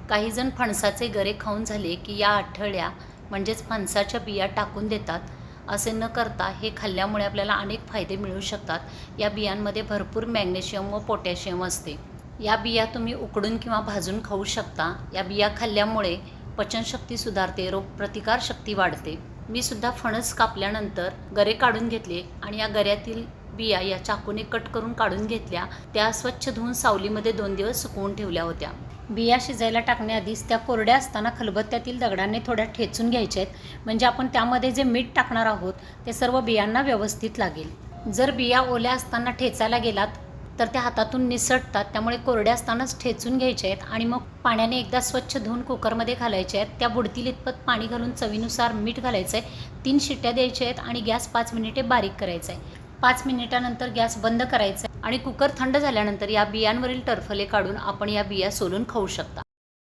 काही जण फणसाचे गरे खाऊन झाले की या आठळ्या म्हणजेच फणसाच्या बिया टाकून देतात. असे न करता हे खाल्ल्यामुळे आपल्याला अनेक फायदे मिळू शकतात. या बियांमध्ये भरपूर मॅग्नेशियम व पोटॅशियम असते. या बिया तुम्ही उकडून किंवा भाजून खाऊ शकता. या बिया खाल्ल्यामुळे पचनशक्ती सुधारते, रोगप्रतिकारशक्ती वाढते. मी सुद्धा फणस कापल्यानंतर गरे काढून घेतले आणि या गऱ्यातील बिया या चाकूने कट करून काढून घेतल्या. त्या स्वच्छ धुवून सावलीमध्ये 2 दिवस सुकवून ठेवल्या होत्या. बिया शिजायला टाकण्याआधीच त्या कोरड्या असताना खलबत्त्यातील दगडाने थोड्या ठेचून घ्यायच्या आहेत, म्हणजे आपण त्यामध्ये जे मीठ टाकणार आहोत ते सर्व बियांना व्यवस्थित लागेल. जर बिया ओल्या असताना ठेचायला गेलात तर त्या हातातून निसटतात. त्यामुळे कोरड्या असतानाच ठेचून घ्यायचे आहेत आणि मग पाण्याने एकदा स्वच्छ धुवून कुकरमध्ये घालायचे आहेत. त्या बुडतील इतपत पाणी घालून चवीनुसार मीठ घालायचं आहे. 3 शिट्ट्या द्यायच्या आहेत आणि गॅस 5 मिनिटे बारीक करायचा आहे. 5 मिनिटानंतर गॅस बंद करायचा आहे आणि कुकर थंड झाल्यानंतर या बियांवरील टरफले काढून आपण या बिया सोलून खाऊ शकता.